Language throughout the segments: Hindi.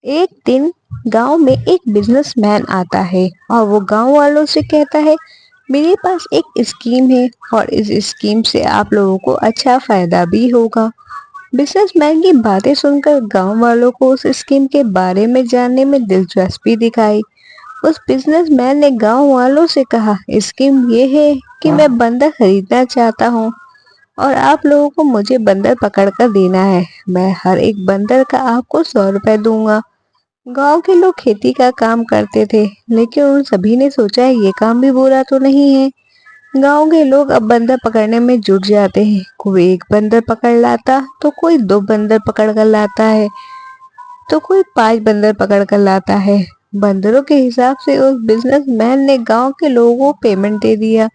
एक दिन गांव में एक बिजनेसमैन आता है और वो गांव वालों से कहता है, मेरे पास एक स्कीम है और इस स्कीम से आप लोगों को अच्छा फायदा भी होगा। बिजनेसमैन की बातें सुनकर गांव वालों को उस स्कीम के बारे में जानने में दिलचस्पी दिखाई। उस बिजनेसमैन ने गांव वालों से कहा, स्कीम ये है कि मैं बंदर खरीदना चाहता हूँ और आप लोगों को मुझे बंदर पकड़ कर देना है। मैं हर एक बंदर का आपको 100 रुपए दूंगा। गांव के लोग खेती का काम करते थे, लेकिन उन सभी ने सोचा ये काम भी बुरा तो नहीं है। गांव के लोग अब बंदर पकड़ने में जुट जाते हैं। कोई एक बंदर पकड़ लाता तो कोई 2 बंदर पकड़ कर लाता है तो कोई 5 बंदर पकड़ कर लाता है। बंदरों के हिसाब से उस बिजनेसमैन ने गांव के लोगों को पेमेंट दे दिया।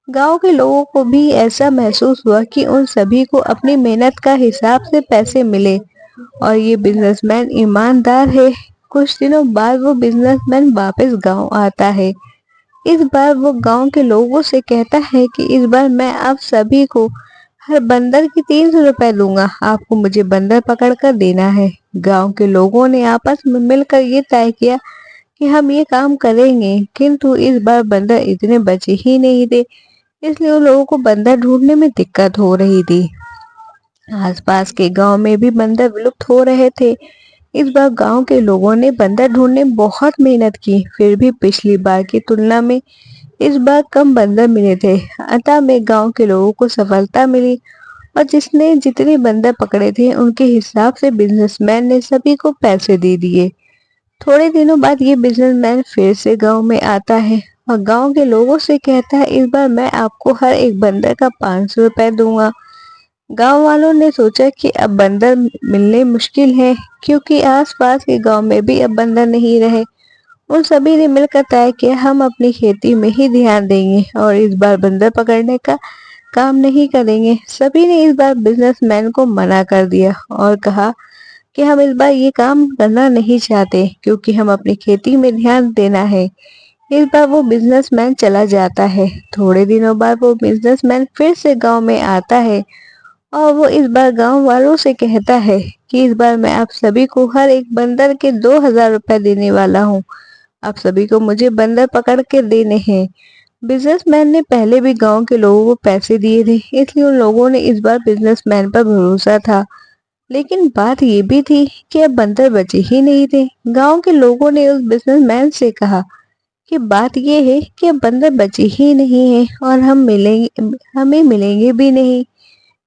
गांव के लोगों को भी ऐसा महसूस हुआ कि उन सभी को अपनी मेहनत का हिसाब से पैसे मिले और ये बिजनेसमैन ईमानदार है। कुछ दिनों बाद वो बिजनेसमैन वापस गांव आता है। इस बार वो गांव के लोगों से कहता है कि इस बार मैं आप सभी को हर बंदर की 300 रुपए दूंगा। आपको मुझे बंदर पकड़ कर देना है। गांव के लोगों ने आपस में मिलकर ये तय किया कि हम ये काम करेंगे, किंतु इस बार बंदर इतने बचे ही नहीं थे, इसलिए उन लोगों को बंदर ढूंढने में दिक्कत हो रही थी। आसपास के गांव में भी बंदर विलुप्त हो रहे थे। इस बार गांव के लोगों ने बंदर ढूंढने में बहुत मेहनत की, फिर भी पिछली बार की तुलना में इस बार कम बंदर मिले थे। अंत में गांव के लोगों को सफलता मिली और जिसने जितने बंदर पकड़े थे उनके हिसाब से बिजनेसमैन ने सभी को पैसे दे दिए। थोड़े दिनों बाद ये बिजनेसमैन फिर से गांव में आता है और गांव के लोगों से कहता है, इस बार मैं आपको हर एक बंदर का 500 रुपए दूंगा। गांव वालों ने सोचा कि अब बंदर मिलने मुश्किल है, क्योंकि आसपास के गांव में भी अब बंदर नहीं रहे। उन सभी ने मिलकर तय किया, हम अपनी खेती में ही ध्यान देंगे और इस बार बंदर पकड़ने का काम नहीं करेंगे। सभी ने इस बार बिजनेसमैन को मना कर दिया और कहा कि हम इस बार ये काम करना नहीं चाहते, क्योंकि हम अपनी खेती में ध्यान देना है। इस बार वो बिजनेसमैन चला जाता है। थोड़े दिनों बाद वो बिजनेसमैन फिर से गांव में आता है और वो इस बार गांव वालों से कहता है कि इस बार मैं आप सभी को हर एक बंदर के 2000 रुपए देने वाला हूँ। आप सभी को मुझे बंदर पकड़ के देने हैं। बिजनेसमैन ने पहले भी गांव के लोगों को पैसे दिए थे, इसलिए उन लोगों ने इस बार बिजनेसमैन पर भरोसा था। लेकिन बात ये भी थी कि अब बंदर बचे ही नहीं थे। गांव के लोगों ने उस बिजनेसमैन से कहा कि बात ये है कि अब बंदर बचे ही नहीं है और हमें मिलेंगे भी नहीं,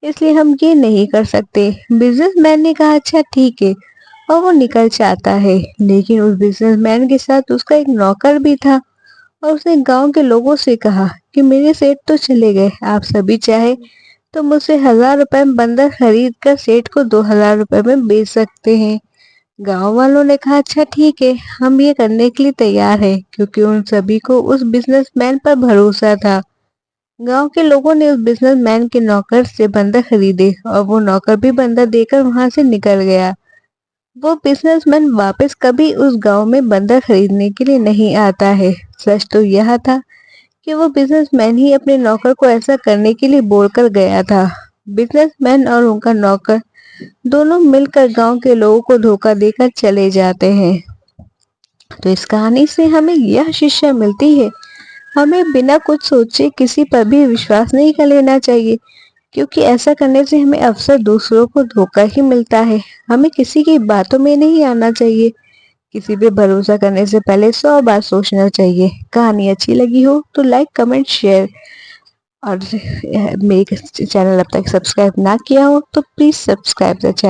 इसलिए हम ये नहीं कर सकते। बिजनेसमैन ने कहा, अच्छा ठीक है, और वो निकल जाता है। लेकिन उस बिजनेसमैन के साथ उसका एक नौकर भी था और उसने गांव के लोगों से कहा कि मेरे सेठ तो चले गए, आप सभी चाहे तो मुझसे 1000 रुपए में बंदर खरीद कर सेठ को 2000 रुपए में बेच सकते हैं। गांव वालों ने कहा, अच्छा ठीक है, हम ये करने के लिए तैयार हैं, क्योंकि उन सभी को उस बिजनेसमैन पर भरोसा था। गांव के लोगों ने उस बिजनेसमैन के नौकर से बंदर खरीदे और वो नौकर भी बंदर देकर वहां से निकल गया। वो बिजनेसमैन वापस कभी उस गांव में बंदर खरीदने के लिए नहीं आता है। सच तो यह था कि वो बिजनेसमैन ही अपने नौकर को ऐसा करने के लिए बोलकर गया था। बिजनेसमैन और उनका नौकर दोनों मिलकर गांव के लोगों को धोखा देकर चले जाते हैं। तो इस कहानी से हमें यह शिक्षा मिलती है, हमें बिना कुछ सोचे किसी पर भी विश्वास नहीं कर लेना चाहिए, क्योंकि ऐसा करने से हमें अक्सर दूसरों को धोखा ही मिलता है। हमें किसी की बातों में नहीं आना चाहिए। किसी पे भरोसा करने से पहले 100 बार सोचना चाहिए। कहानी अच्छी लगी हो तो लाइक कमेंट शेयर, और मेरे चैनल अब तक सब्सक्राइब ना किया हो तो प्लीज सब्सक्राइब द चैनल।